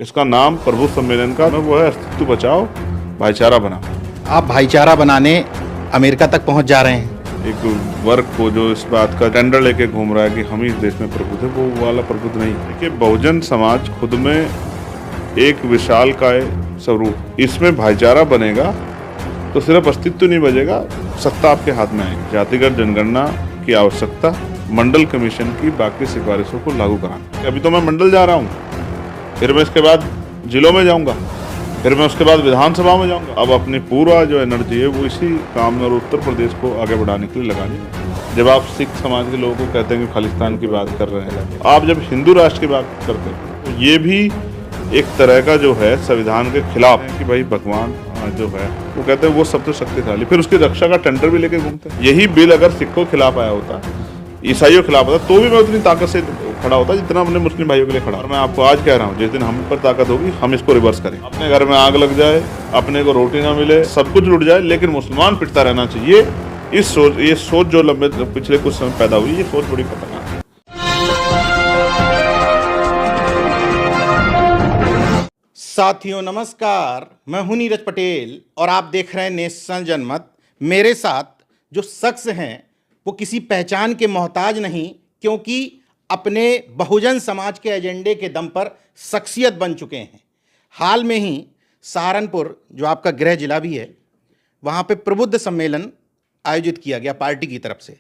इसका नाम प्रभु सम्मेलन का वो है, अस्तित्व बचाओ भाईचारा बनाओ। आप भाईचारा बनाने अमेरिका तक पहुंच जा रहे हैं। एक वर्ग को जो इस बात का टेंडर लेके घूम रहा है कि हम ही इस देश में प्रबुद्ध है, वो वाला प्रबुद्ध नहीं। देखिए, बहुजन समाज खुद में एक विशालकाय स्वरूप, इसमें भाईचारा बनेगा तो सिर्फ अस्तित्व नहीं बचेगा, सत्ता आपके हाथ में आएगी। जातिगत जनगणना की आवश्यकता, मंडल कमीशन की बाकी सिफारिशों को लागू कराना। अभी तो मैं मंडल जा रहा हूँ, फिर मैं इसके बाद जिलों में जाऊंगा, फिर मैं उसके बाद विधानसभा में जाऊंगा। अब अपनी पूरा जो एनर्जी है वो इसी काम में और उत्तर प्रदेश को आगे बढ़ाने के लिए लगानी है। जब आप सिख समाज के लोगों को कहते हैं कि खालिस्तान की बात कर रहे हैं, आप जब हिंदू राष्ट्र की बात करते हैं तो ये भी एक तरह का जो है संविधान के खिलाफ है कि भाई भगवान जो है वो कहते हैं वो सबसे शक्तिशाली, फिर उसकी रक्षा का टेंडर भी लेके घूमते हैं। यही बिल अगर सिखों के खिलाफ आया होता, ईसाइयों के खिलाफ होता, तो भी मैं उतनी ताकत से खड़ा होता जितना हमने मुस्लिम भाइयों के लिए खड़ा। और मैं आपको आज कह रहा हूँ, जिस दिन हम पर ताकत होगी हम इसको रिवर्स करें। अपने घर में आग लग जाए, अपने को रोटी ना मिले, सब कुछ लुट जाए, लेकिन मुसलमान पिटता रहना चाहिए। ये सोच जो लंबे पिछले कुछ समय पैदा हुई, ये सोच बड़ी खतरनाक है। साथियों नमस्कार, मैं हूं नीरज पटेल और आप देख रहे हैं नेशनल जनमत। मेरे साथ जो शख्स हैं वो किसी पहचान के मोहताज नहीं, क्योंकि अपने बहुजन समाज के एजेंडे के दम पर शख्सियत बन चुके हैं। हाल में ही सहारनपुर, जो आपका गृह जिला भी है, वहाँ पे प्रबुद्ध सम्मेलन आयोजित किया गया पार्टी की तरफ से।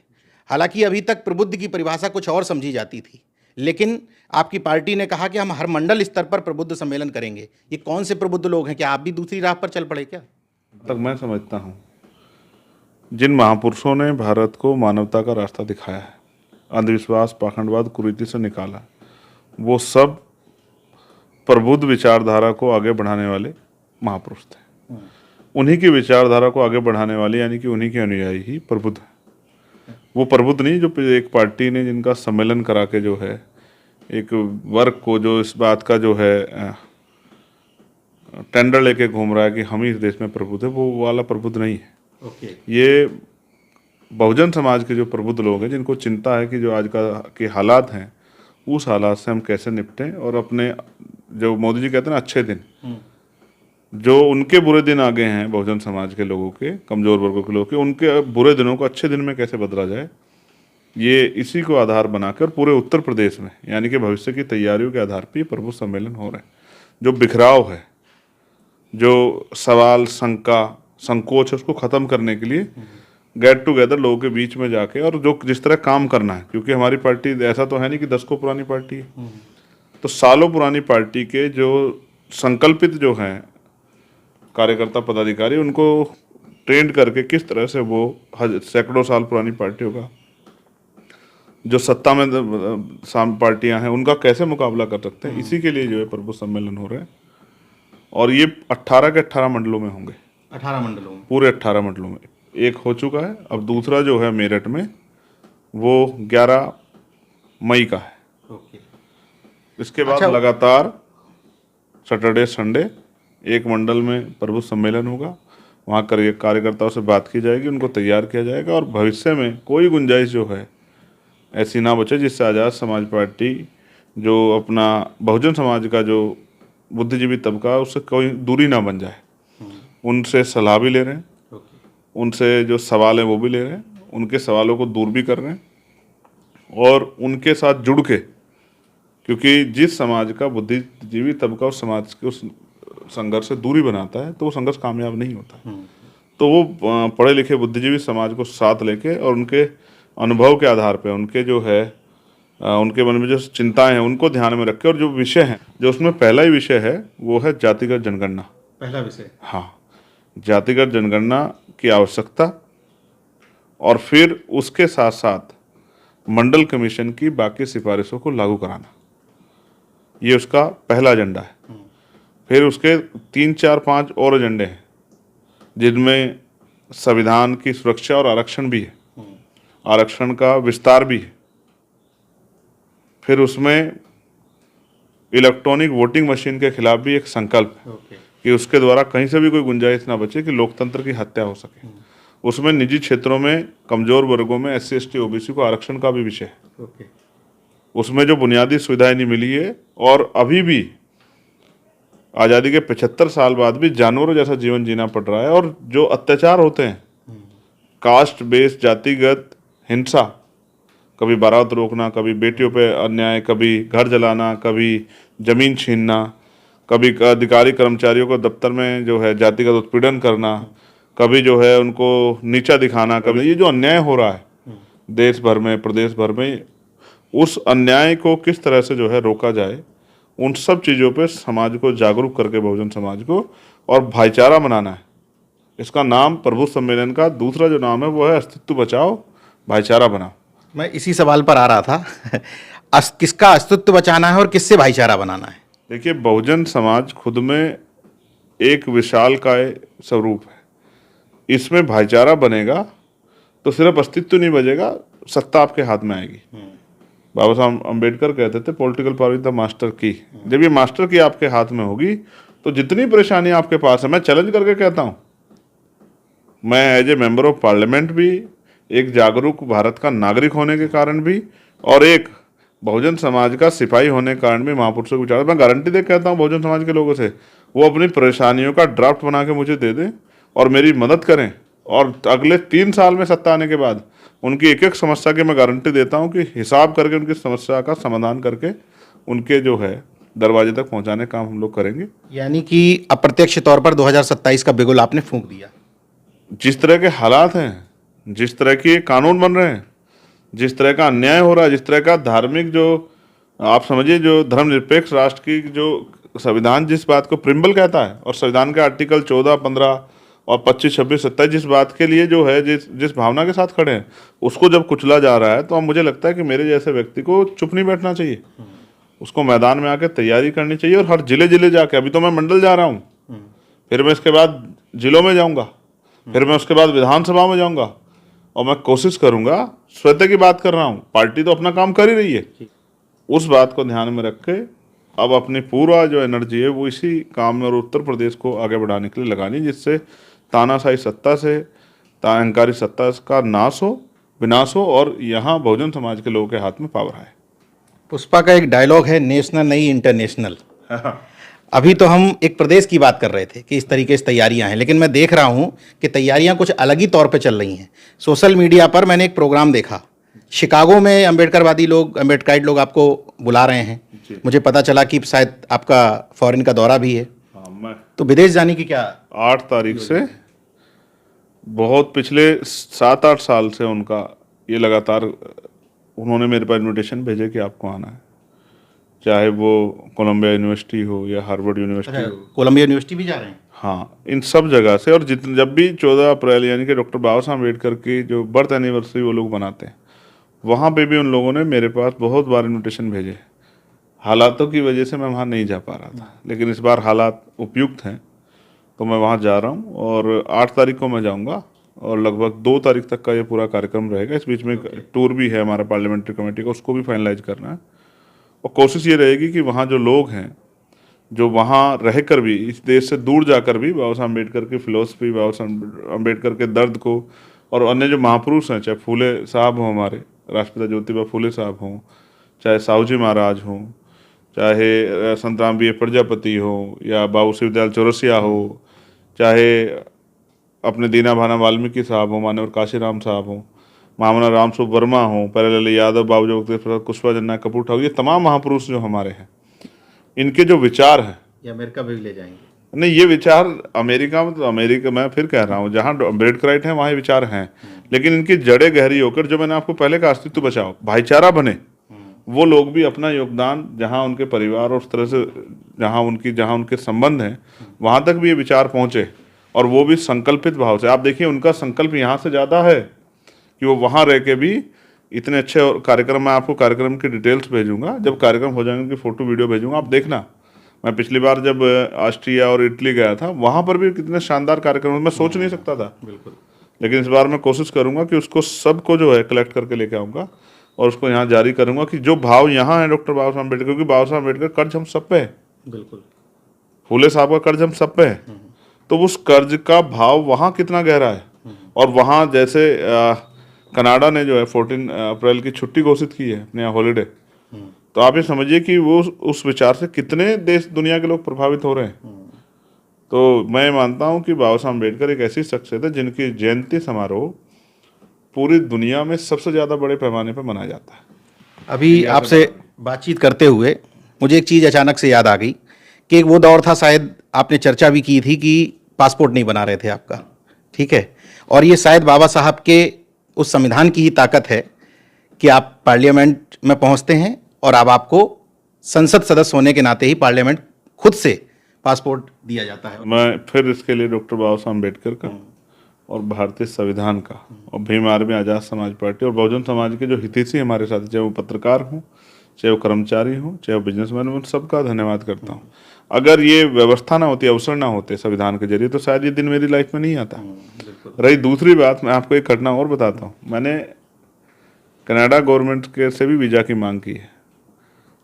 हालांकि अभी तक प्रबुद्ध की परिभाषा कुछ और समझी जाती थी, लेकिन आपकी पार्टी ने कहा कि हम हर मंडल स्तर पर प्रबुद्ध सम्मेलन करेंगे। ये कौन से प्रबुद्ध लोग हैं? क्या आप भी दूसरी राह पर चल पड़े क्या? तक मैं समझता हूँ, जिन महापुरुषों ने भारत को मानवता का रास्ता दिखाया है, अंधविश्वास, पाखंडवाद, कुरीति से निकाला, वो सब प्रबुद्ध विचारधारा को आगे बढ़ाने वाले महापुरुष थे। उन्हीं की विचारधारा को आगे बढ़ाने वाले, यानी कि उन्हीं के अनुयायी ही प्रबुद्ध हैं। वो प्रबुद्ध नहीं जो एक पार्टी ने जिनका सम्मेलन करा के जो है एक वर्ग को जो इस बात का जो है टेंडर लेके घूम रहा है कि हम ही इस देश में प्रबुद्ध है, वो वाला प्रबुद्ध नहीं है। ये बहुजन समाज के जो प्रबुद्ध लोग हैं, जिनको चिंता है कि जो आज के हालात हैं, उस हालात से हम कैसे निपटें, और अपने जो मोदी जी कहते हैं ना अच्छे दिन, जो उनके बुरे दिन आ गए हैं बहुजन समाज के लोगों के, कमज़ोर वर्गों के लोगों के, उनके बुरे दिनों को अच्छे दिन में कैसे बदला जाए, ये इसी को आधार बनाकर पूरे उत्तर प्रदेश में, यानी कि भविष्य की तैयारियों के आधार पर प्रबुद्ध सम्मेलन हो रहे हैं। जो बिखराव है, जो सवाल, शंका, संकोच है, उसको ख़त्म करने के लिए गेट टुगेदर लोगों के बीच में जाके, और जो जिस तरह काम करना है, क्योंकि हमारी पार्टी ऐसा तो है नहीं कि 10 को पुरानी पार्टी है, तो सालों पुरानी पार्टी के जो संकल्पित जो हैं कार्यकर्ता पदाधिकारी, उनको ट्रेंड करके किस तरह से वो सैकड़ों साल पुरानी पार्टियों का, जो सत्ता में पार्टियां हैं, उनका कैसे मुकाबला कर सकते हैं, इसी के लिए जो है प्रबुद्ध सम्मेलन हो रहे हैं। और ये 18 के 18 मंडलों में होंगे। 18 मंडलों में, पूरे 18 मंडलों में। एक हो चुका है, अब दूसरा जो है मेरठ में, वो 11 मई का है। इसके बाद लगातार सैटरडे संडे एक मंडल में प्रबुद्ध सम्मेलन होगा। वहाँ कार्यकर्ताओं से बात की जाएगी, उनको तैयार किया जाएगा, और भविष्य में कोई गुंजाइश जो है ऐसी ना बचे जिससे आज़ाद समाज पार्टी, जो अपना बहुजन समाज का जो बुद्धिजीवी तबका, उससे कोई दूरी ना बन जाए। उनसे सलाह भी ले रहे हैं, उनसे जो सवाल हैं वो भी ले रहे हैं, उनके सवालों को दूर भी कर रहे हैं, और उनके साथ जुड़ के, क्योंकि जिस समाज का बुद्धिजीवी तबका उस समाज के उस संघर्ष से दूरी बनाता है, तो वो संघर्ष कामयाब नहीं होता। तो वो पढ़े लिखे बुद्धिजीवी समाज को साथ लेके, और उनके अनुभव के आधार पे, उनके जो है उनके मन में जो चिंताएं हैं उनको ध्यान में रख के, और जो विषय हैं, जो उसमें पहला ही विषय है वो है जातिगत जनगणना। पहला विषय, हाँ, जातिगत जनगणना की आवश्यकता, और फिर उसके साथ साथ मंडल कमीशन की बाकी सिफारिशों को लागू कराना, ये उसका पहला एजेंडा है। फिर उसके 3, 4, 5 और एजेंडे हैं, जिनमें संविधान की सुरक्षा और आरक्षण भी है, आरक्षण का विस्तार भी है। फिर उसमें इलेक्ट्रॉनिक वोटिंग मशीन के खिलाफ भी एक संकल्प है कि उसके द्वारा कहीं से भी कोई गुंजाइश ना बचे कि लोकतंत्र की हत्या हो सके। उसमें निजी क्षेत्रों में कमजोर वर्गों में SC, ST, OBC को आरक्षण का भी विषय है। उसमें जो बुनियादी सुविधाएं नहीं मिली है, और अभी भी आज़ादी के 75 साल बाद भी जानवरों जैसा जीवन जीना पड़ रहा है। और जो अत्याचार होते हैं, कास्ट बेस्ड जातिगत हिंसा, कभी बारात रोकना, कभी बेटियों पे अन्याय, कभी घर जलाना, कभी जमीन छीनना, कभी अधिकारी कर्मचारियों को दफ्तर में जो है जातिगत उत्पीड़न करना, कभी जो है उनको नीचा दिखाना, कभी ये जो अन्याय हो रहा है देश भर में, प्रदेश भर में, उस अन्याय को किस तरह से जो है रोका जाए, उन सब चीज़ों पे समाज को जागरूक करके, बहुजन समाज को, और भाईचारा बनाना है। इसका नाम प्रभु सम्मेलन का दूसरा जो नाम है वो है अस्तित्व बचाओ, भाईचारा बनाओ। मैं इसी सवाल पर आ रहा था किसका अस्तित्व बचाना है और किससे भाईचारा बनाना है? देखिए, बहुजन समाज खुद में एक विशालकाय स्वरूप है। इसमें भाईचारा बनेगा तो सिर्फ अस्तित्व नहीं बचेगा, सत्ता आपके हाथ में आएगी। बाबा साहब अम्बेडकर कहते थे political power is the master की। जब ये मास्टर की आपके हाथ में होगी तो जितनी परेशानी आपके पास है, मैं चैलेंज करके कहता हूँ, मैं as a member of parliament भी, एक जागरूक भारत का नागरिक होने के कारण भी, और एक बहुजन समाज का सिपाही होने के कारण भी महापुरुषों के विचार, मैं गारंटी दे कहता हूँ बहुजन समाज के लोगों से, वो अपनी परेशानियों का ड्राफ्ट बना के मुझे दे दें और मेरी मदद करें, और अगले 3 साल में सत्ता आने के बाद उनकी एक एक समस्या की मैं गारंटी देता हूं कि हिसाब करके उनकी समस्या का समाधान करके उनके जो है दरवाजे तक पहुंचाने का काम हम लोग करेंगे। यानी कि अप्रत्यक्ष तौर पर 2027 का बिगुल आपने फूंक दिया। जिस तरह के हालात हैं, जिस तरह के कानून बन रहे हैं, जिस तरह का अन्याय हो रहा है, जिस तरह का धार्मिक, जो आप समझिए, जो धर्मनिरपेक्ष राष्ट्र की जो संविधान जिस बात को प्रिम्बल कहता है, और संविधान के आर्टिकल 14, 15 और 25, 26, 27 जिस बात के लिए जो है, जिस भावना के साथ खड़े हैं, उसको जब कुचला जा रहा है, तो अब मुझे लगता है कि मेरे जैसे व्यक्ति को चुप नहीं बैठना चाहिए, उसको मैदान में आकर तैयारी करनी चाहिए, और हर जिले जिले जाके, अभी तो मैं मंडल जा रहा हूँ, फिर मैं इसके बाद जिलों में जाऊँगा, फिर मैं उसके बाद विधानसभा में जाऊँगा, और मैं कोशिश करूँगा, स्वतः की बात कर रहा हूँ, पार्टी तो अपना काम कर ही रही है, उस बात को ध्यान में रख के अब अपनी पूरा जो एनर्जी है वो इसी काम में और उत्तर प्रदेश को आगे बढ़ाने के लिए लगानी, जिससे तानाशाही सत्ता से, अहंकारी सत्ता का नाश हो, विनाश हो, और यहाँ बहुजन समाज के लोगों के हाथ में पावर आए। पुष्पा का एक डायलॉग है, नेशनल नहीं इंटरनेशनल। अभी तो हम एक प्रदेश की बात कर रहे थे कि इस तरीके से तैयारियां हैं, लेकिन मैं देख रहा हूं कि तैयारियां कुछ अलग ही तौर पे चल रही हैं। सोशल मीडिया पर मैंने एक प्रोग्राम देखा, शिकागो में अम्बेडकरवादी लोग, अम्बेडकराइट लोग आपको बुला रहे हैं। मुझे पता चला कि शायद आपका फॉरेन का दौरा भी है। तो विदेश जाने की क्या 8 तारीख से, बहुत पिछले 7-8 साल से उनका ये लगातार, उन्होंने मेरे पास इन्विटेशन भेजे कि आपको आना है, चाहे वो कोलंबिया यूनिवर्सिटी हो या हार्वर्ड यूनिवर्सिटी हो। कोलंबिया यूनिवर्सिटी भी जा रहे हैं? हाँ, इन सब जगह से। और जब भी 14 अप्रैल यानी कि डॉक्टर बाबा साहब अम्बेडकर की जो बर्थ एनिवर्सरी वो लोग बनाते हैं, वहाँ पे भी उन लोगों ने मेरे पास बहुत बार इन्विटेशन भेजे। हालातों की वजह से मैं वहाँ नहीं जा पा रहा था, लेकिन इस बार हालात उपयुक्त हैं तो मैं वहाँ जा रहा हूँ, और 8 तारीख को मैं जाऊँगा, और लगभग 2 तारीख तक का ये पूरा कार्यक्रम रहेगा। इस बीच में टूर भी है हमारा पार्लियामेंट्री कमेटी का, उसको भी फाइनलाइज करना है, और कोशिश ये रहेगी कि वहाँ जो लोग हैं, जो वहाँ रहकर भी, इस देश से दूर जाकर भी बाबा साहब अम्बेडकर की फिलोसफी, बाबा साहब अम्बेडकर के दर्द को, और अन्य जो महापुरुष हैं, चाहे फूले साहब हों, हमारे राष्ट्रपिता ज्योतिबा फूले साहब हों, चाहे साहूजी महाराज हों, चाहे संत रामबिये प्रजापति हो, या बाबू शिवदयाल चौरसिया हो, चाहे अपने दीना भाना वाल्मीकि साहब हो, मान्यवर काशीराम साहब हो, महामना रामस्वरूप वर्मा हो, प्यारेलाल यादव, बाबू जगदीश प्रसाद कुशवाहा, जन्ना कपूर ठाकुर, ये तमाम महापुरुष जो हमारे हैं, इनके जो विचार हैं, ये अमेरिका भी ले जाएंगे? नहीं, ये विचार अमेरिका में, तो अमेरिका, मैं फिर कह रहा हूँ, जहाँ अम्बेडकराइट हैं वहाँ ये विचार हैं, लेकिन इनकी जड़ें गहरी होकर, जो मैंने आपको पहले का अस्तित्व बचाओ, भाईचारा बने, वो लोग भी अपना योगदान, जहाँ उनके परिवार और उस तरह से जहाँ उनके संबंध हैं, वहाँ तक भी ये विचार पहुँचे, और वो भी संकल्पित भाव से। आप देखिए, उनका संकल्प यहाँ से ज़्यादा है कि वो वहाँ रह के भी इतने अच्छे कार्यक्रम, मैं आपको कार्यक्रम की डिटेल्स भेजूंगा, जब कार्यक्रम हो जाएंगे उनकी फ़ोटो वीडियो भेजूंगा, आप देखना। मैं पिछली बार जब ऑस्ट्रिया और इटली गया था, वहाँ पर भी कितने शानदार कार्यक्रम, मैं सोच नहीं सकता था। बिल्कुल। लेकिन इस बार मैं कोशिश करूँगा कि उसको सबको जो है कलेक्ट करके लेके आऊँगा, और उसको यहाँ जारी करूँगा कि जो भाव यहाँ है डॉक्टर बाबा साहब अम्बेडकर, क्योंकि बाबा साहब अम्बेडकर कर्ज हम सब पे है, बिल्कुल, फूले साहब का कर्ज हम सब पे है, तो उस कर्ज का भाव वहाँ कितना गहरा है। और वहाँ जैसे कनाडा ने जो है 14 अप्रैल की छुट्टी घोषित की है अपने यहाँ हॉलीडे, तो आप ये समझिए कि वो उस विचार से कितने देश दुनिया के लोग प्रभावित हो रहे हैं। तो मैं मानता हूं कि बाबा साहब अम्बेडकर एक ऐसी शख्सियत है जिनकी जयंती समारोह पूरी दुनिया में सबसे ज़्यादा बड़े पैमाने पर मनाया जाता है। अभी आपसे बातचीत करते हुए मुझे एक चीज़ अचानक से याद आ गई कि एक वो दौर था, शायद आपने चर्चा भी की थी कि पासपोर्ट नहीं बना रहे थे आपका, ठीक है, और ये शायद बाबा साहब के उस संविधान की ही ताकत है कि आप पार्लियामेंट में पहुंचते हैं और अब आपको संसद सदस्य होने के नाते ही पार्लियामेंट खुद से पासपोर्ट दिया जाता है। मैं फिर इसके लिए डॉक्टर बाबा साहब अम्बेडकर का और भारतीय संविधान का और भीम आर्मी आज़ाद समाज पार्टी और बहुजन समाज के जो हितैषी हमारे साथ, चाहे वो पत्रकार हों, चाहे वो कर्मचारी हों, चाहे वो बिजनेसमैन हों, सबका धन्यवाद करता हूँ। अगर ये व्यवस्था ना होती, अवसर ना होते संविधान के जरिए, तो शायद ये दिन मेरी लाइफ में नहीं आता। रही दूसरी बात, मैं आपको एक घटना और बताता हूँ। मैंने कनाडा गवर्नमेंट के से भी वीज़ा की मांग की है।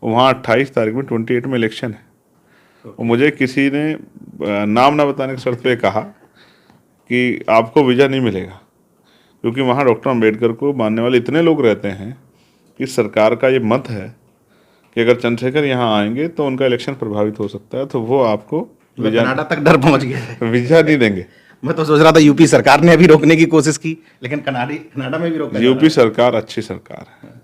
वहाँ 28 तारीख में 28 में इलेक्शन है और मुझे किसी ने नाम ना बताने की शर्त पे कहा कि आपको वीज़ा नहीं मिलेगा, क्योंकि वहाँ डॉक्टर अम्बेडकर को मानने वाले इतने लोग रहते हैं कि सरकार का ये मत है कि अगर चंद्रशेखर यहाँ आएंगे तो उनका इलेक्शन प्रभावित हो सकता है, तो वो आपको वीज़ा कनाडा तक डर पहुंच गया है। वीज़ा नहीं देंगे। मैं तो सोच रहा था यूपी सरकार ने अभी रोकने की कोशिश की, लेकिन कनाडा में भी रोका। यूपी सरकार अच्छी सरकार है।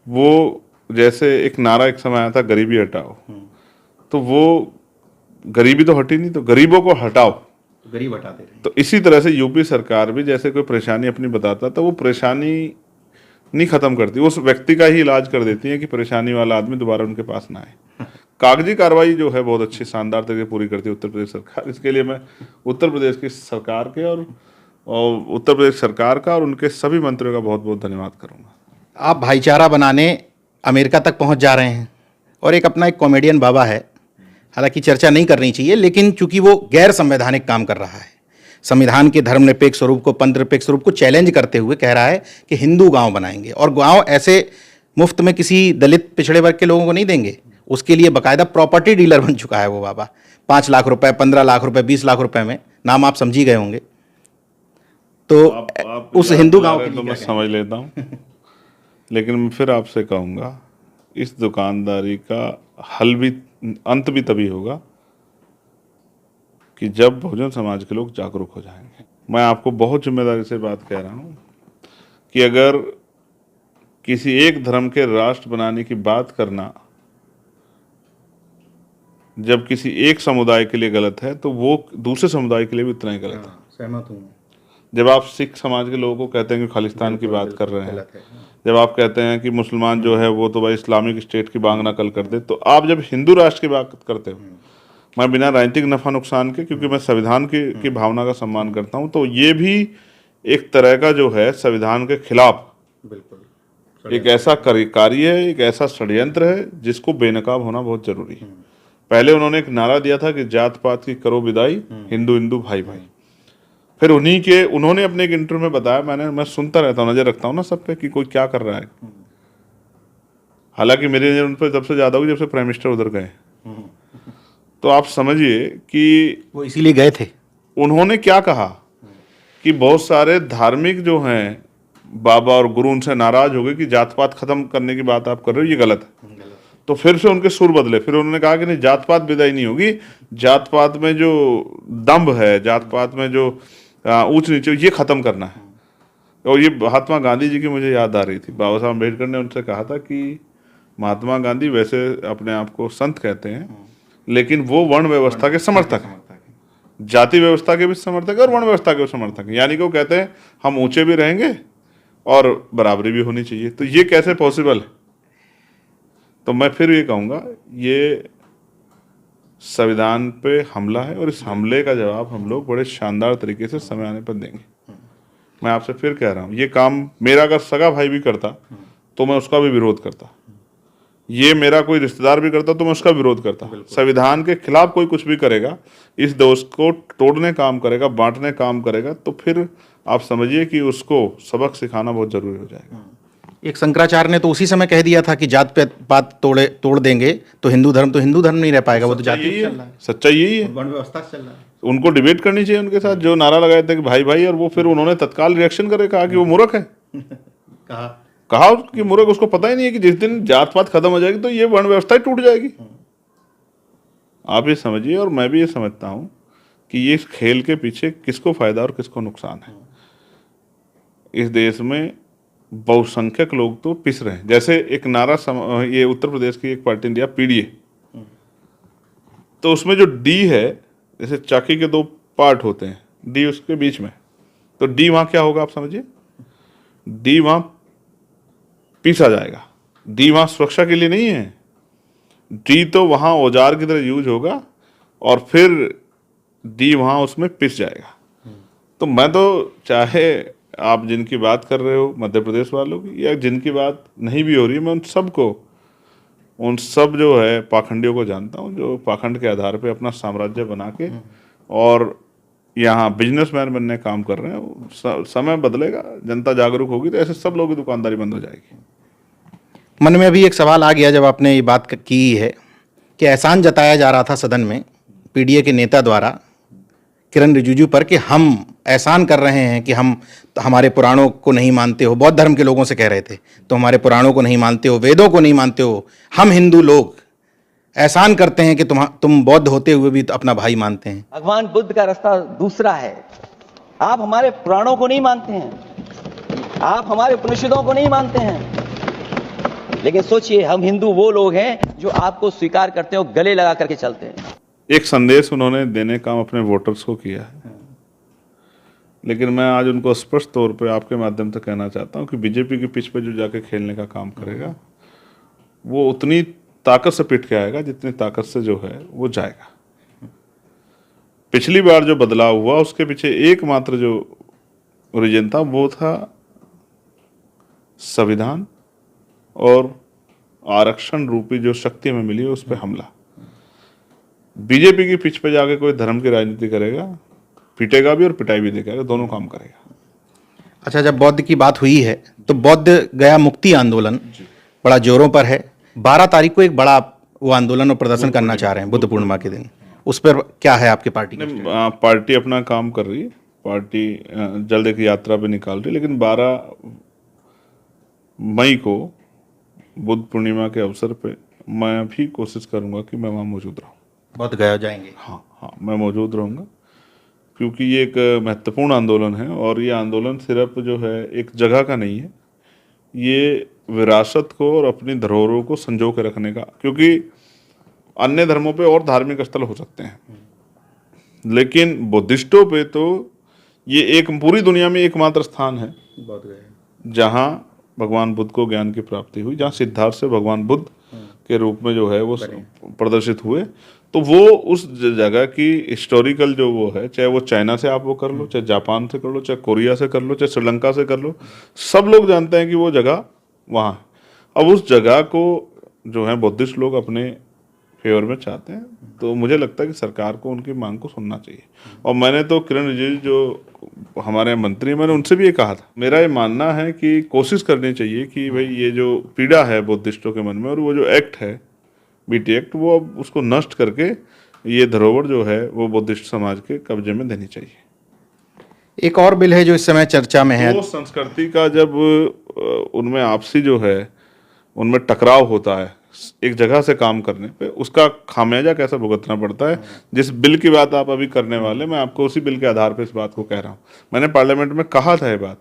वो जैसे एक नारा एक समय आया था, गरीबी हटाओ, तो वो गरीबी तो हटी नहीं, तो गरीबों को हटाओ, गरीब हटाते रहे। तो इसी तरह से यूपी सरकार भी जैसे कोई परेशानी अपनी बताता तो वो परेशानी नहीं खत्म करती, उस व्यक्ति का ही इलाज कर देती है कि परेशानी वाला आदमी दोबारा उनके पास ना आए। कागजी कार्रवाई जो है बहुत अच्छी शानदार तरीके पूरी करती है उत्तर प्रदेश सरकार। इसके लिए मैं उत्तर प्रदेश की सरकार के और उत्तर प्रदेश सरकार का और उनके सभी मंत्रियों का बहुत बहुत धन्यवाद करूँगा। आप भाईचारा बनाने अमेरिका तक पहुंच जा रहे हैं और एक अपना एक कॉमेडियन बाबा है, हालांकि चर्चा नहीं करनी चाहिए, लेकिन चूंकि वो गैर संवैधानिक काम कर रहा है, संविधान के धर्मनिरपेक्ष स्वरूप को, पंथ निरपेक्ष स्वरूप को चैलेंज करते हुए कह रहा है कि हिंदू गांव बनाएंगे, और गांव ऐसे मुफ्त में किसी दलित पिछड़े वर्ग के लोगों को नहीं देंगे, उसके लिए बाकायदा प्रॉपर्टी डीलर बन चुका है वो बाबा। 5 लाख रुपए, 15 लाख रुपए, 20 लाख रुपए में, नाम आप समझी गए होंगे। तो आप उस हिंदू गांव के तो लिए मैं समझ लेता हूँ, लेकिन मैं फिर आपसे कहूँगा इस दुकानदारी का हल भी, अंत भी तभी होगा कि जब बहुजन समाज के लोग जागरूक हो जाएंगे। मैं आपको बहुत जिम्मेदारी से बात कह रहा हूँ कि अगर किसी एक धर्म के राष्ट्र बनाने की बात करना जब किसी एक समुदाय के लिए गलत है, तो वो दूसरे समुदाय के लिए भी उतना ही गलत है। सहमत हूँ। जब आप सिख समाज के लोगों को कहते हैं कि खालिस्तान की बात कर रहे हैं, जब आप कहते हैं कि मुसलमान जो है वो तो भाई इस्लामिक स्टेट की बांग नकल कर दे, तो आप जब हिंदू राष्ट्र की बात करते हो, मैं बिना राजनीतिक नफा नुकसान के, क्योंकि मैं संविधान की भावना का सम्मान करता हूं, तो ये भी एक तरह का जो है संविधान के खिलाफ बिल्कुल एक ऐसा कार्य है, एक ऐसा षड्यंत्र है जिसको बेनकाब होना बहुत जरूरी है। पहले उन्होंने एक नारा दिया था कि जात पात की करो विदाई, हिंदू हिंदू भाई भाई। फिर उन्होंने अपने एक इंटरव्यू में बताया, मैं सुनता रहता हूँ, नजर रखता हूँ ना सब पे कि कोई क्या कर रहा है। हालांकि मेरी नजर उन पर जब से ज्यादा हुई जब से प्राइम मिनिस्टर उधर गए। तो आप समझिए कि वो इसीलिए गए थे। उन्होंने क्या कहा कि बहुत सारे धार्मिक जो हैं बाबा और गुरु उनसे नाराज हो गए कि जात पात खत्म करने की बात आप कर रहे हो, ये गलत है। तो फिर से उनके सुर बदले, फिर उन्होंने कहा कि नहीं, जात पात विदाई नहीं होगी, जात पात में जो दम्भ है, जात पात में जो ऊंच नीचे, ये खत्म करना है। और ये महात्मा गांधी जी की मुझे याद आ रही थी। बाबा साहब अम्बेडकर ने उनसे कहा था कि महात्मा गांधी वैसे अपने आप को संत कहते हैं, लेकिन वो वर्ण व्यवस्था के समर्थक हैं, जाति व्यवस्था के भी समर्थक है और वर्ण व्यवस्था के भी समर्थक है। यानी कि वो कहते हैं हम ऊंचे भी रहेंगे और बराबरी भी होनी चाहिए। तो ये कैसे पॉसिबल है? तो मैं फिर ये कहूँगा, ये संविधान पे हमला है और इस हमले का जवाब हम लोग बड़े शानदार तरीके से समय आने पर देंगे। मैं आपसे फिर कह रहा हूँ, ये काम मेरा अगर सगा भाई भी करता तो मैं उसका भी विरोध करता, ये मेरा कोई रिश्तेदार भी करता तो मैं उसका विरोध करता। संविधान के खिलाफ कोई कुछ भी करेगा, इस देश को तोड़ने काम करेगा, बांटने काम करेगा, तो फिर आप समझिए कि उसको सबक सिखाना बहुत जरूरी हो जाएगा। एक शंकराचार्य ने तो उसी समय कह दिया था कि जात पात तोड़ देंगे तो हिंदू धर्म नहीं रह पाएगा, वो तो जाति चल रहा है। सच्चाई यही है, वर्ण व्यवस्था चल रहा है। उनको डिबेट करनी चाहिए उनके साथ, जो नारा लगाए थे कि भाई भाई, और वो फिर उन्होंने तत्काल रिएक्शन करे, कहा कि वो मूर्ख है। कहा कहा कि मूर्ख, उसको पता ही नहीं है कि जिस दिन जात पात खत्म हो जाएगी तो ये वर्ण व्यवस्था ही टूट जाएगी। आप ये समझिए, और मैं भी ये समझता हूं कि ये इस खेल के पीछे किसको फायदा और किसको नुकसान है। इस देश में बहुसंख्यक लोग तो पिस रहे हैं। जैसे एक नारा ये उत्तर प्रदेश की एक पार्टी ने दिया, पीडीए, तो उसमें जो डी है, जैसे चाकी के दो पार्ट होते हैं, डी उसके बीच में, तो डी वहां क्या होगा आप समझिए, डी वहां पीसा जाएगा। डी वहां सुरक्षा के लिए नहीं है, डी तो वहां औजार की तरह यूज होगा और फिर डी वहां उसमें पिस जाएगा। तो मैं तो चाहे आप जिनकी बात कर रहे हो मध्य प्रदेश वालों की, या जिनकी बात नहीं भी हो रही है, मैं उन सब जो है पाखंडियों को जानता हूँ, जो पाखंड के आधार पे अपना साम्राज्य बना के और यहाँ बिजनेसमैन बनने का काम कर रहे हैं। समय बदलेगा, जनता जागरूक होगी तो ऐसे सब लोगों की दुकानदारी बंद हो जाएगी। मन में अभी एक सवाल आ गया जब आपने ये बात की है कि एहसान जताया जा रहा था सदन में पीडीए के नेता द्वारा किरण रिजिजू पर कि हम एहसान कर रहे हैं कि हम हमारे पुराणों को नहीं मानते हो। बौद्ध धर्म के लोगों से कह रहे थे, तो हमारे पुराणों को नहीं मानते हो, वेदों को नहीं मानते हो, हम हिंदू लोग एहसान करते हैं कि तुम बौद्ध होते हुए भी तो अपना भाई मानते हैं। भगवान बुद्ध का रास्ता दूसरा है। आप हमारे पुराणों को नहीं मानते हैं, आप हमारे उपनिषदों को नहीं मानते हैं, लेकिन सोचिए हम हिंदू वो लोग हैं जो आपको स्वीकार करते हैं और गले लगा करके चलते हैं। एक संदेश उन्होंने देने का काम अपने वोटर्स को किया है, लेकिन मैं आज उनको स्पष्ट तौर पे आपके माध्यम से कहना चाहता हूं कि बीजेपी के पिच पे जो जाके खेलने का काम करेगा वो उतनी ताकत से पिट के आएगा जितनी ताकत से जो है वो जाएगा। पिछली बार जो बदलाव हुआ उसके पीछे एकमात्र जो रीजन था वो था संविधान और आरक्षण रूपी जो शक्ति हमें मिली है उस पर हमला। बीजेपी की पिच पे जाके कोई धर्म की राजनीति करेगा, पीटेगा भी और पिटाई भी देगा, दोनों काम करेगा। अच्छा, जब बौद्ध की बात हुई है तो बौद्ध गया मुक्ति आंदोलन बड़ा जोरों पर है। 12 तारीख को एक बड़ा वो आंदोलन और प्रदर्शन करना चाह रहे हैं बुद्ध पूर्णिमा के दिन। उस पर क्या है आपकी पार्टी का? पार्टी अपना काम कर रही है, पार्टी जल्द एक यात्रा पे निकाल रही है, लेकिन 12 मई को बुद्ध पूर्णिमा के अवसर पे मैं भी कोशिश करूंगा कि मैं वहाँ मौजूद रहूँ। बौद्ध गया जाएंगे? हाँ, मैं मौजूद रहूँगा, क्योंकि ये एक महत्वपूर्ण आंदोलन है और ये आंदोलन सिर्फ जो है एक जगह का नहीं है, ये विरासत को और अपनी धरोहरों को संजो के रखने का, क्योंकि अन्य धर्मों पे और धार्मिक स्थल हो सकते हैं, लेकिन बुद्धिस्टों पे तो ये एक पूरी दुनिया में एकमात्र स्थान है जहाँ भगवान बुद्ध को ज्ञान की प्राप्ति हुई, जहाँ सिद्धार्थ से भगवान बुद्ध के रूप में जो है वो प्रदर्शित हुए। तो वो उस जगह की हिस्टोरिकल जो वो है, चाहे वो चाइना से आप वो कर लो, चाहे जापान से कर लो, चाहे कोरिया से कर लो, चाहे श्रीलंका से कर लो, सब लोग जानते हैं कि वो जगह वहाँ है। अब उस जगह को जो है बुद्धिस्ट लोग अपने फेवर में चाहते हैं, तो मुझे लगता है कि सरकार को उनकी मांग को सुनना चाहिए। और मैंने तो किरण रिजिजू जो हमारे मंत्री, मैंने उनसे भी ये कहा था, मेरा ये मानना है कि कोशिश करनी चाहिए कि भाई ये जो पीड़ा है बुद्धिस्टों के मन में और वो जो एक्ट है बीटी एक्ट, वो अब उसको नष्ट करके ये धरोहर जो है वो बुद्धिस्ट समाज के कब्जे में देनी चाहिए। एक और बिल है जो इस समय चर्चा में है। वो संस्कृति का जब उनमें आपसी जो है उनमें टकराव होता है एक जगह से काम करने पे, उसका खामियाजा कैसा भुगतना पड़ता है। जिस बिल की बात आप अभी करने वाले, मैं आपको उसी बिल के आधार पर इस बात को कह रहा हूँ। मैंने पार्लियामेंट में कहा था ये बात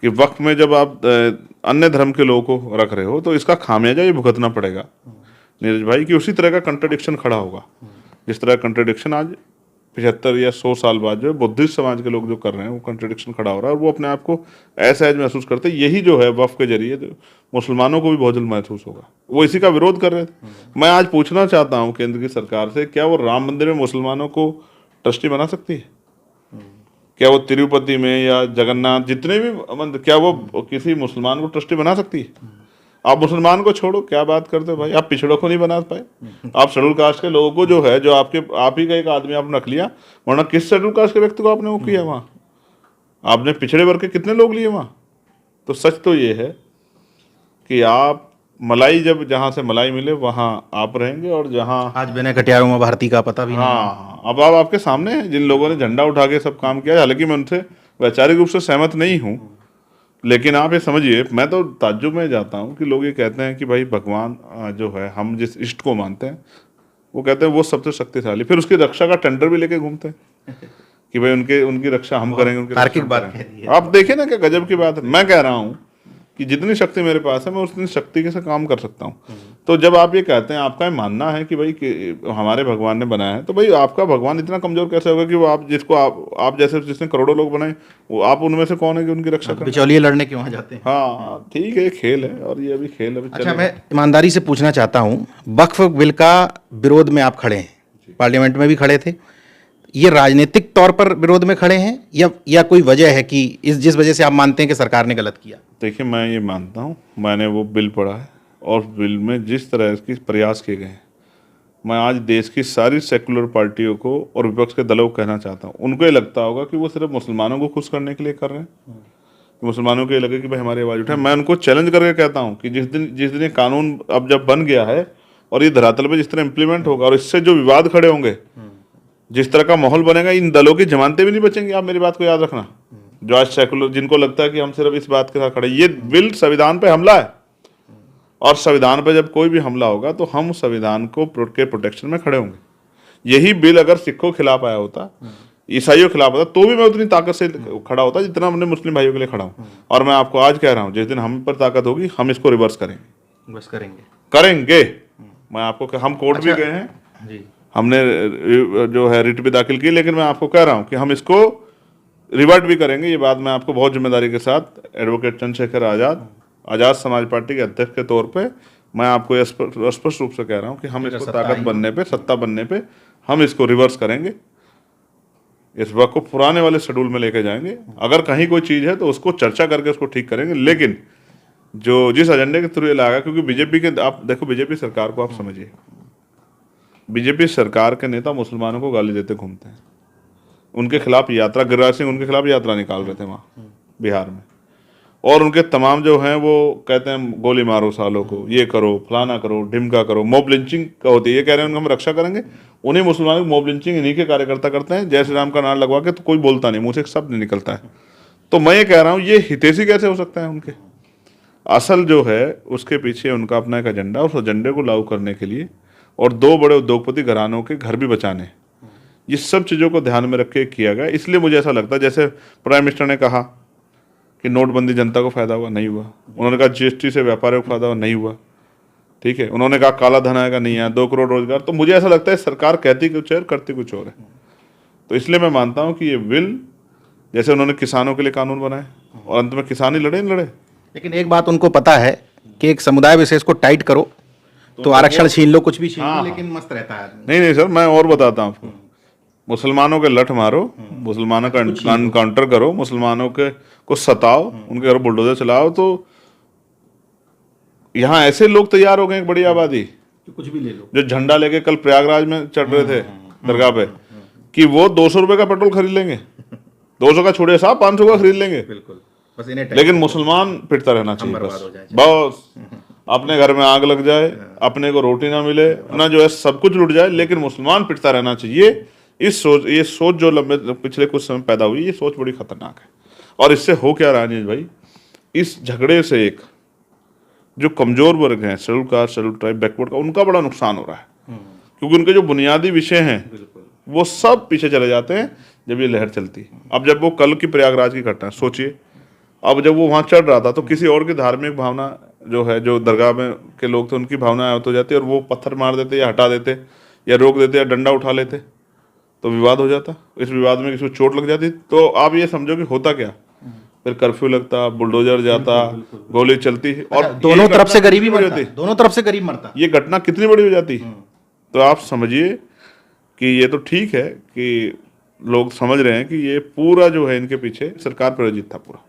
कि वक्त में जब आप अन्य धर्म के लोगों को रख रहे हो तो इसका खामियाजा ये भुगतना पड़ेगा नीरज भाई, कि उसी तरह का कंट्राडिक्शन खड़ा होगा जिस तरह कंट्राडिक्शन आज 75 या 100 साल बाद जो है बुद्धिस्ट समाज के लोग जो कर रहे हैं वो कंट्राडिक्शन खड़ा हो रहा है, और वो अपने आप को ऐसा एज महसूस करते हैं। यही जो है वक्फ के जरिए तो मुसलमानों को भी बहुत जल्द महसूस होगा, वो इसी का विरोध कर रहे थे। मैं आज पूछना चाहता हूँ केंद्र की सरकार से, क्या वो राम मंदिर में मुसलमानों को ट्रस्टी बना सकती है? क्या वो तिरुपति में या जगन्नाथ जितने भी मंदिर, क्या वो किसी मुसलमान को ट्रस्टी बना सकती है? आप मुसलमान को छोड़ो, क्या बात करते हो भाई, आप पिछड़ों को नहीं बना पाए। आप शेड्यूल कास्ट के लोगों को जो है, जो आप ही का एक आदमी आपने रख लिया, वरना किस शेड्यूल कास्ट के व्यक्ति को आपने वो किया वहाँ? आपने पिछड़े वर्ग के कितने लोग लिए वहाँ? तो सच तो ये है कि आप मलाई, जब जहाँ से मलाई मिले वहाँ आप रहेंगे, और जहाँ आज मैंने कटियारों में भारती का पता भी नहीं। हाँ, अब आप आपके सामने हैं जिन लोगों ने झंडा उठा के सब काम किया। हालांकि मैं उनसे वैचारिक रूप से सहमत नहीं हूँ, लेकिन आप ये समझिए, मैं तो ताज्जुब में जाता हूँ कि लोग ये कहते हैं कि भाई भगवान जो है, हम जिस इष्ट को मानते हैं, वो कहते हैं वो सबसे शक्तिशाली, फिर उसकी रक्षा का टेंडर भी लेके घूमते हैं कि भाई उनकी रक्षा हम करेंगे, उनकी तार्किक रक्षा हम बात करेंगे। कह दी है। आप देखिए ना क्या गजब की बात है। मैं कह रहा हूँ कि जितनी शक्ति मेरे पास है मैं उतनी शक्ति के से काम कर सकता हूँ। तो जब आप ये कहते हैं, आपका ये मानना है कि भाई कि हमारे भगवान ने बनाया है, तो भाई आपका भगवान इतना कमजोर कैसे होगा कि वो आप जिसको आप जैसे जिसने करोड़ों लोग बनाए, वो आप उनमें से कौन है कि उनकी रक्षा करें? बिचौलिए लड़ने क्यों वहां जाते हैं? हाँ ठीक है, खेल है, और ये अभी खेल अभी अच्छा, चलेगा। मैं ईमानदारी से पूछना चाहता हूँ, वक्फ बिल का विरोध में आप खड़े हैं, पार्लियामेंट में भी खड़े थे, ये राजनीतिक तौर पर विरोध में खड़े हैं या कोई वजह है कि जिस वजह से आप मानते हैं कि सरकार ने गलत किया? देखिए, मैं ये मानता हूँ, मैंने वो बिल पढ़ा है, और बिल में जिस तरह के प्रयास किए गए हैं, मैं आज देश की सारी सेकुलर पार्टियों को और विपक्ष के दलों को कहना चाहता हूँ, उनको ये लगता होगा कि वो सिर्फ मुसलमानों को खुश करने के लिए कर रहे हैं, कि मुसलमानों को ये लगे कि भाई हमारी आवाज़ उठाए। मैं उनको चैलेंज करके कहता हूँ कि जिस दिन ये कानून अब जब बन गया है और ये धरातल पे जिस तरह इम्प्लीमेंट होगा और इससे जो विवाद खड़े होंगे, जिस तरह का माहौल बनेगा, इन दलों की जमानतें भी नहीं बचेंगी। आप मेरी बात को याद रखना, जो आज सेकुलर, जिनको लगता है कि हम सिर्फ इस बात के साथ खड़े, ये बिल संविधान पे हमला है, और संविधान पे जब कोई भी हमला होगा तो हम संविधान को के प्रोटेक्शन में खड़े होंगे। यही बिल अगर सिखों के खिलाफ आया होता, ईसाइयों के खिलाफ होता, तो भी मैं उतनी ताकत से खड़ा होता जितना हमने मुस्लिम भाइयों के लिए खड़ा हूँ। और मैं आपको आज कह रहा हूँ, जिस दिन हम पर ताकत होगी, हम इसको रिवर्स करेंगे, बस करेंगे। मैं आपको, हम कोर्ट भी गए हैं जी, हमने जो है रिट भी दाखिल की, लेकिन मैं आपको कह रहा हूं कि हम इसको रिवर्ट भी करेंगे। ये बात मैं आपको बहुत जिम्मेदारी के साथ, एडवोकेट चंद्रशेखर आजाद समाज पार्टी के अध्यक्ष के तौर पे मैं आपको स्पष्ट रूप से कह रहा हूं कि हम इसको ताकत बनने पे, सत्ता बनने पे हम इसको रिवर्स करेंगे। इस वक्त को पुराने वाले शेड्यूल में लेके जाएंगे। अगर कहीं कोई चीज़ है तो उसको चर्चा करके उसको ठीक करेंगे, लेकिन जो जिस एजेंडे के थ्रू ये लागा, क्योंकि बीजेपी के, आप देखो बीजेपी सरकार को आप समझिए, बीजेपी सरकार के नेता मुसलमानों को गाली देते घूमते हैं, उनके खिलाफ यात्रा, गिरिराज सिंह उनके खिलाफ यात्रा निकाल रहे थे वहाँ बिहार में, और उनके तमाम जो हैं वो कहते हैं गोली मारो सालों को, ये करो, फलाना करो, ढिमका करो, मॉब लिंचिंग का होती है। ये कह रहे हैं उनको हम रक्षा करेंगे, उन्हीं मुसलमानों की मॉब लिंचिंग इन्हीं के कार्यकर्ता करते हैं। जय श्री राम का नारा लगवा के तो कोई बोलता नहीं, मुँह से एक शब्द नहीं निकलता है। तो मैं ये कह रहा हूँ, ये हितैषी कैसे हो सकता है उनके? असल जो है उसके पीछे उनका अपना एक एजेंडा, उस एजेंडे को लागू करने के लिए, और दो बड़े उद्योगपति घरानों के घर भी बचाने, ये सब चीज़ों को ध्यान में रख के किया गया। इसलिए मुझे ऐसा लगता है, जैसे प्राइम मिनिस्टर ने कहा कि नोटबंदी जनता को फायदा हुआ, नहीं हुआ। उन्होंने कहा जीएसटी से व्यापारियों को फायदा हुआ, नहीं हुआ। ठीक है, उन्होंने कहा काला धन आएगा, नहीं आया। 2 करोड़ रोजगार। तो मुझे ऐसा लगता है सरकार कहती कुछ है, करती कुछ और है। तो इसलिए मैं मानता हूँ कि ये बिल, जैसे उन्होंने किसानों के लिए कानून बनाए और अंत में किसान ही लड़े नहीं लड़े। लेकिन एक बात उनको पता है कि एक समुदाय विशेष को टाइट करो तो आरक्षण छीन लो, कुछ भी छीन लो, लेकिन मस्त रहता है आदमी। नहीं सर, मैं और बताता हूँ आपको, मुसलमानों के लठ मारो, मुसलमानों का काउंटर करो, मुसलमानों के को सताओ, उनके घर बुलडोजर चलाओ, तो यहाँ ऐसे लोग तैयार हो गए, एक बड़ी आबादी, कुछ भी ले लो, जो झंडा लेके कल प्रयागराज में चढ़ रहे थे दरगाह पे, कि वो 200 रुपए का पेट्रोल खरीद लेंगे, 200 का छोड़े साहब, 500 का खरीद लेंगे। बिल्कुल, बस इन्हें लेकिन मुसलमान पिटता रहना चाहिए, बस अपने घर में आग लग जाए, अपने को रोटी ना मिले ना, जो है सब कुछ लुट जाए, लेकिन मुसलमान पिटता रहना चाहिए। ये सोच जो लंबे पिछले कुछ समय पैदा हुई, ये सोच बड़ी खतरनाक है। और इससे हो क्या रहा है नीरज भाई, इस झगड़े से एक जो कमजोर वर्ग हैं, schedule caste, schedule tribe, backward का, उनका बड़ा नुकसान हो रहा है, क्योंकि उनके जो बुनियादी विषय हैं वो सब पीछे चले जाते हैं जब ये लहर चलती है। अब जब वो कल की प्रयागराज की घटना सोचिए, अब जब वो वहाँ चढ़ रहा था तो किसी और की धार्मिक भावना जो है, जो दरगाह में के लोग थे, उनकी भावना आहत हो जाती, और वो पत्थर मार देते या हटा देते या रोक देते या डंडा उठा लेते, तो विवाद हो जाता। इस विवाद में किसी को चोट लग जाती, तो आप ये समझो कि होता क्या, फिर कर्फ्यू लगता, बुलडोजर जाता, गोली चलती, और दोनों तरफ से गरीबी मरता, दोनों तरफ से गरीब मरता। ये घटना कितनी बड़ी हो जाती। तो आप समझिए कि ये तो ठीक है कि लोग समझ रहे हैं कि ये पूरा जो है इनके पीछे सरकार प्रायोजित था पूरा।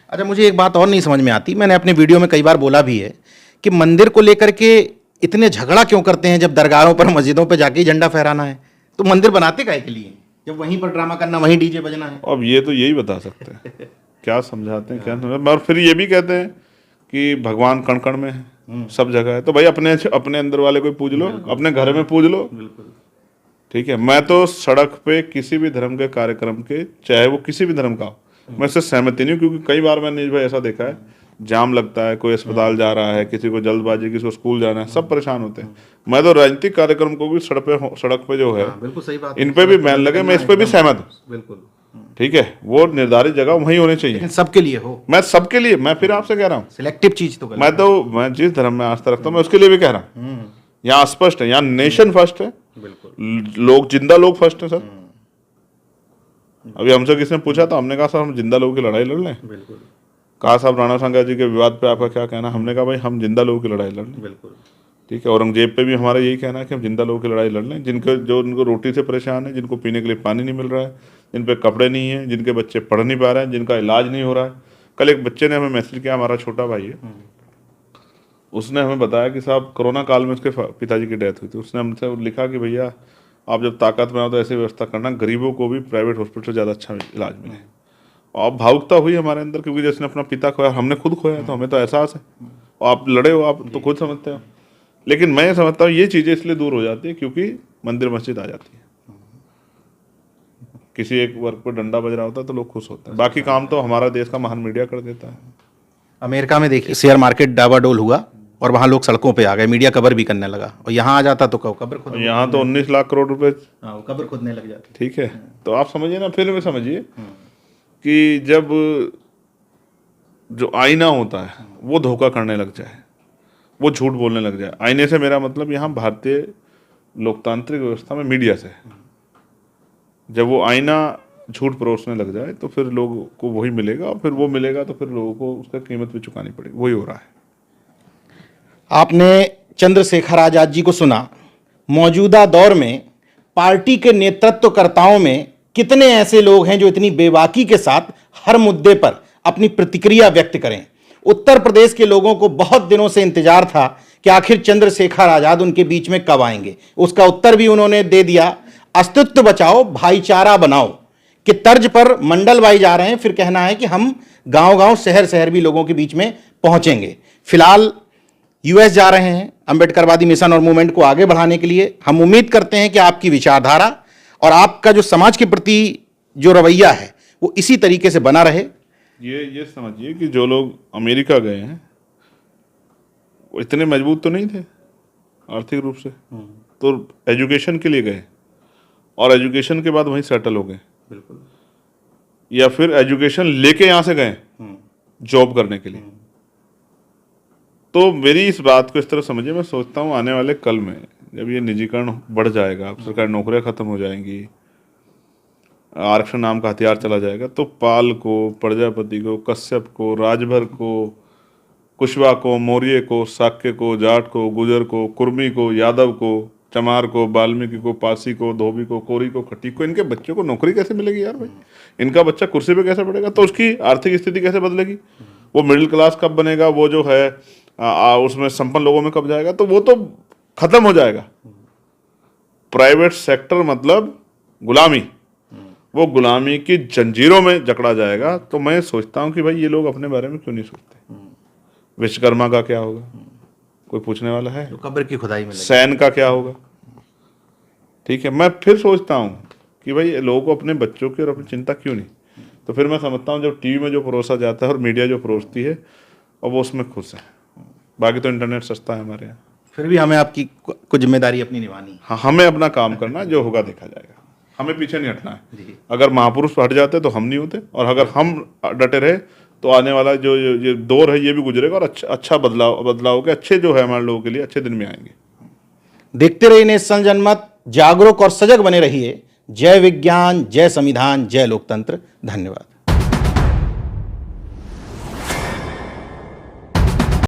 अच्छा, मुझे एक बात और नहीं समझ में आती, मैंने अपने वीडियो में कई बार बोला भी है कि मंदिर को लेकर के इतने झगड़ा क्यों करते हैं, जब दरगाहों पर, मस्जिदों पर जाके झंडा फहराना है, तो मंदिर बनाते काहे के लिए, जब वहीं पर ड्रामा करना, वहीं डीजे बजना है। अब ये तो यही बता सकते हैं क्या समझाते हैं, क्या नहीं। और फिर ये भी कहते हैं कि भगवान कण कण में है, सब जगह है। तो भाई अपने अंदर वाले को पूज लो, अपने घर में पूज लो, ठीक है। मैं तो सड़क पे किसी भी धर्म के कार्यक्रम के, चाहे वो किसी भी धर्म का हो, मैं इससे सहमति नहीं हूँ, क्योंकि कई बार मैंने नीरज भाई ऐसा देखा है, जाम लगता है, कोई अस्पताल जा रहा है, किसी को जल्दबाजी, किसी को स्कूल जाना है, सब परेशान होते हैं। मैं तो राजनीतिक कार्यक्रम को भी सड़क पे जो है, बिल्कुल सही बात, इन पे भी बैन लगे, मैं इस पे भी सहमत हूँ। बिल्कुल ठीक है, वो निर्धारित जगह वहीं होनी चाहिए, लेकिन सबके लिए हो, मैं सबके लिए, मैं फिर आपसे कह रहा हूँ, सिलेक्टिव चीज तो मैं जिस धर्म में आस्था रखता हूँ मैं उसके लिए भी कह रहा हूँ। यहाँ स्पष्ट है, यहाँ नेशन फर्स्ट है, बिल्कुल लोग, जिंदा लोग फर्स्ट है सर। अभी हमसे किसी ने पूछा तो हमने कहा सर हम जिंदा लोगों की लड़ाई लड़ लें। बिल्कुल कहा साहब राणा सांगा जी के विवाद पे आपका क्या कहना? हमने कहा भाई हम जिंदा लोगों की लड़ाई लड़ लें। बिल्कुल ठीक है, औरंगजेब पे भी हमारा यही कहना है कि हम जिंदा लोगों की लड़ाई लड़ लें, उनको रोटी से परेशान है, जिनको पीने के लिए पानी नहीं मिल रहा है, जिन पे कपड़े नहीं है, जिनके बच्चे पढ़ नहीं पा रहे हैं, जिनका इलाज नहीं हो रहा है। कल एक बच्चे ने हमें मैसेज किया, हमारा छोटा भाई है, उसने हमें बताया कि साहब कोरोना काल में उसके पिताजी की डेथ हुई थी। उसने हमसे लिखा कि भैया आप जब ताकत में आओ तो ऐसी व्यवस्था करना, गरीबों को भी प्राइवेट हॉस्पिटल से ज़्यादा अच्छा इलाज मिले। और भावुकता हुई हमारे अंदर, क्योंकि जैसे अपना पिता खोया, हमने खुद खोया, तो हमें तो एहसास है। और आप लड़े हो, आप तो खुद समझते हो। लेकिन मैं समझता हूँ ये चीज़ें इसलिए दूर हो जाती है क्योंकि मंदिर मस्जिद आ जाती है। किसी एक वर्ग पर डंडा बज रहा होता है तो लोग खुश होते हैं, बाकी काम तो हमारा देश का महान मीडिया कर देता है। अमेरिका में देखिए शेयर मार्केट डावाडोल हुआ और वहाँ लोग सड़कों पे आ गए, मीडिया कवर भी करने लगा, और यहाँ आ जाता तो कब्र खुद, यहाँ तो 19 लाख करोड़ रुपए, हाँ कब्र खुदने लग जाती। ठीक है, तो आप समझिए ना, फिर में समझिए कि जब जो आईना होता है वो धोखा करने लग जाए, वो झूठ बोलने लग जाए। आईने से मेरा मतलब यहाँ भारतीय लोकतांत्रिक व्यवस्था में मीडिया से है। जब वो आईना झूठ परोसने लग जाए तो फिर लोगों को वही मिलेगा, और फिर वो मिलेगा तो फिर लोगों को उसका कीमत भी चुकानी पड़ेगी। वही हो रहा है। आपने चंद्रशेखर आजाद जी को सुना। मौजूदा दौर में पार्टी के नेतृत्वकर्ताओं में कितने ऐसे लोग हैं जो इतनी बेबाकी के साथ हर मुद्दे पर अपनी प्रतिक्रिया व्यक्त करें? उत्तर प्रदेश के लोगों को बहुत दिनों से इंतजार था कि आखिर चंद्रशेखर आजाद उनके बीच में कब आएंगे। उसका उत्तर भी उन्होंने दे दिया। अस्तित्व बचाओ भाईचारा बनाओ कि तर्ज पर मंडल भाई जा रहे हैं, फिर कहना है कि हम गांव-गांव शहर-शहर भी लोगों के बीच में पहुंचेंगे। फिलहाल यूएस जा रहे हैं अंबेडकरवादी मिशन और मूवमेंट को आगे बढ़ाने के लिए। हम उम्मीद करते हैं कि आपकी विचारधारा और आपका जो समाज के प्रति जो रवैया है वो इसी तरीके से बना रहे। ये समझिए कि जो लोग अमेरिका गए हैं वो इतने मजबूत तो नहीं थे आर्थिक रूप से, तो एजुकेशन के लिए गए और एजुकेशन के बाद वहीं सेटल हो गए। बिल्कुल। या फिर एजुकेशन लेके यहाँ से गए जॉब करने के लिए। तो मेरी इस बात को इस तरह समझिए, मैं सोचता हूँ आने वाले कल में जब ये निजीकरण बढ़ जाएगा, सरकारी नौकरियां खत्म हो जाएंगी, आरक्षण नाम का हथियार चला जाएगा, तो पाल को, प्रजापति को, कश्यप को, राजभर को, कुशवाहा को, मौर्य को, शाक्य को, जाट को, गुजर को, कुर्मी को, यादव को, चमार को, वाल्मीकि को, पासी को, धोबी को, कोरी को, खटीक को, इनके बच्चों को नौकरी कैसे मिलेगी यार भाई? इनका बच्चा कुर्सी पे कैसे बैठेगा? तो उसकी आर्थिक स्थिति कैसे बदलेगी? वो मिडिल क्लास कब बनेगा? वो जो है उसमें संपन्न लोगों में कब जाएगा? तो वो तो खत्म हो जाएगा। प्राइवेट सेक्टर मतलब गुलामी, वो गुलामी की जंजीरों में जकड़ा जाएगा। तो मैं सोचता हूँ कि भाई ये लोग अपने बारे में क्यों नहीं सोचते? विश्वकर्मा का क्या होगा? कोई पूछने वाला है? जो कब्र की खुदाई में लगे। सैन का क्या होगा? ठीक है, मैं फिर सोचता हूँ कि भाई लोगों को अपने बच्चों की और अपनी चिंता क्यों नहीं? तो फिर मैं समझता हूँ जब टीवी में जो परोसा जाता है और मीडिया जो परोसती है और वो उसमें खुश है, बाकी तो इंटरनेट सस्ता है हमारे यहाँ। फिर भी हमें आपकी कुछ जिम्मेदारी अपनी निभानी। हाँ, हमें अपना काम करना, जो होगा देखा जाएगा। हमें पीछे नहीं हटना है। अगर महापुरुष हट जाते तो हम नहीं होते, और अगर हम डटे रहे तो आने वाला जो ये दौर है ये भी गुजरेगा, और अच्छा बदलाव के अच्छे जो है हमारे लोगों के लिए अच्छे दिन में आएंगे। देखते रहिए नेशन जनमत, जागरूक और सजग बने रहिए। जय विज्ञान, जय संविधान, जय लोकतंत्र। धन्यवाद।